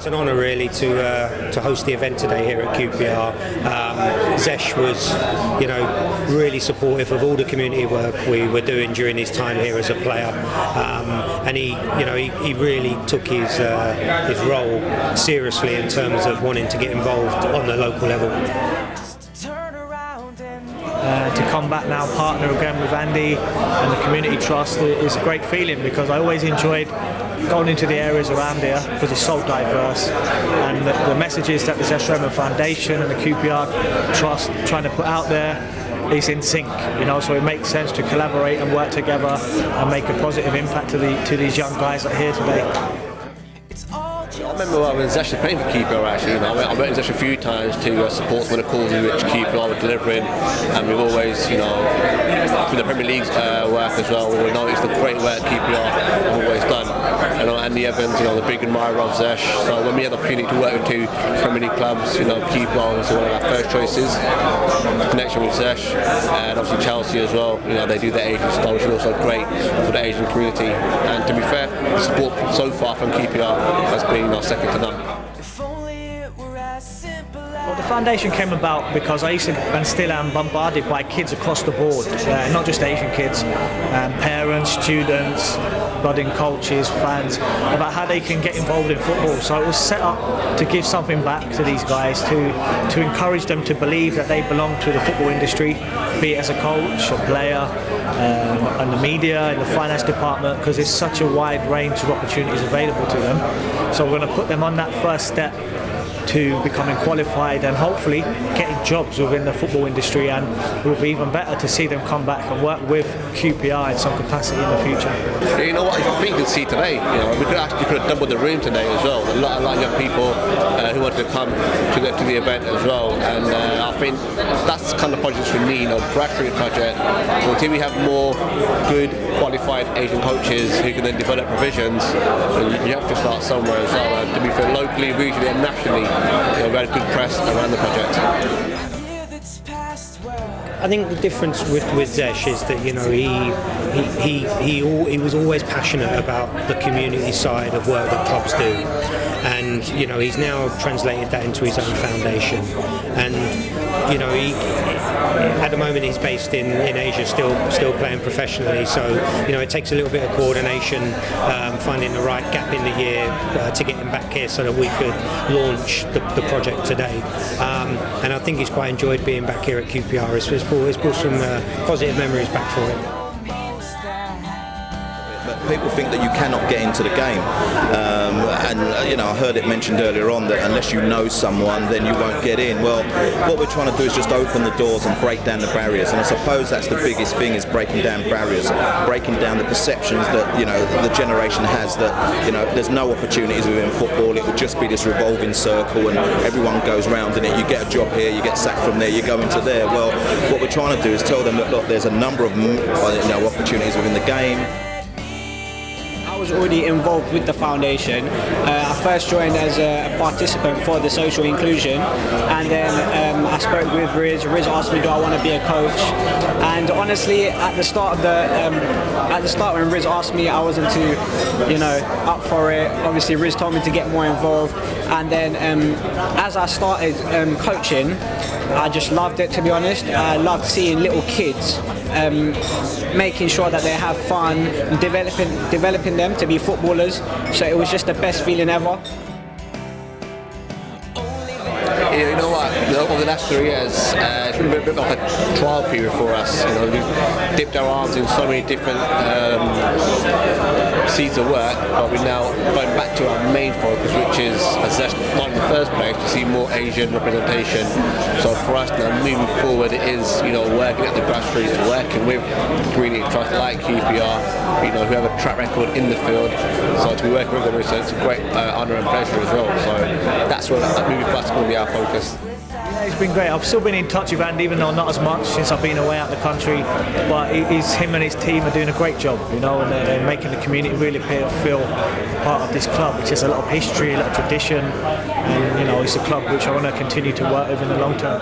it's an honour really to host the event today here at QPR. Zesh was, really supportive of all the community work we were doing during his time here as a player, and he really took his role seriously in terms of wanting to get involved on the local level. To come back now, partner again with Andy and the Community Trust is a great feeling, because I always enjoyed going into the areas around here because it's so diverse, and the messages that the Rehman Foundation and the QPR Trust trying to put out there is in sync, so it makes sense to collaborate and work together and make a positive impact to these young guys that are here today. I remember when Zesh was playing for QPR actually, I met Zesh a few times to support some of the causes which QPR were delivering, and we've always, through the Premier League's work as well, we noticed the great work QPR have always done. Andy Evans, the big admirer of Zesh, so when we had the opportunity to work with two Premier League clubs, QPR was one of our first choices, connection with Zesh, and obviously Chelsea as well, they do their Asian style, which is also great for the Asian community, and to be fair, the support so far from QPR has been second to none. Well, the foundation came about because I used to, and still am, bombarded by kids across the board, not just Asian kids, parents, students, budding coaches, fans, about how they can get involved in football. So it was set up to give something back to these guys, to encourage them to believe that they belong to the football industry, be it as a coach, a player, and the media, in the finance department, because there's such a wide range of opportunities available to them. So we're going to put them on that first step to becoming qualified and hopefully getting jobs within the football industry, and it will be even better to see them come back and work with QPR in some capacity in the future. You know what, I think you can see today, we could have doubled the room today as well. A lot of young people who wanted to come to the event as well, and I think that's the kind of projects we need, a grassroots project. Until we have more good qualified Asian coaches who can then develop provisions, you have to start somewhere as well. And to be fair, locally, regionally and nationally, we had good press around the project. I think the difference with Zesh is that he was always passionate about the community side of work that clubs do, and he's now translated that into his own foundation, and he at the moment he's based in Asia, still playing professionally, so it takes a little bit of coordination, finding the right gap in the year to get him back here so that we could launch the project today, and I think he's quite enjoyed being back here at QPR. It's brought some positive memories back for him. People think that you cannot get into the game, and I heard it mentioned earlier on that unless you know someone, then you won't get in. Well, what we're trying to do is just open the doors and break down the barriers, and I suppose that's the biggest thing, is breaking down barriers, breaking down the perceptions that the generation has that there's no opportunities within football. It would just be this revolving circle, and everyone goes round in it. You get a job here, you get sacked from there, you go into there. Well, what we're trying to do is tell them that look, there's a number of opportunities within the game. I was already involved with the foundation. I first joined as a participant for the social inclusion, and then I spoke with Riz. Riz asked me, do I want to be a coach? And honestly, at the start when Riz asked me, I wasn't too, up for it. Obviously, Riz told me to get more involved, and then as I started coaching, I just loved it, to be honest. I loved seeing little kids, making sure that they have fun, developing them to be footballers. So it was just the best feeling ever. You know what, over the last 3 years, it's been a bit like a trial period for us. We've dipped our arms in so many different seeds of work, but we're now going back to our main focus, which is, as that's not in the first place, to see more Asian representation. So for us now, moving forward, it is working at the grassroots, working with community trusts like QPR, who have a track record in the field. So to be working with them, it's a great honour and pleasure as well. So that's what moving forward is going to be our focus. Yeah, it's been great. I've still been in touch with Andy, even though not as much since I've been away out the country. But him and his team are doing a great job, and they're making the community really feel part of this club, which has a lot of history, a lot of tradition, and it's a club which I want to continue to work with in the long term.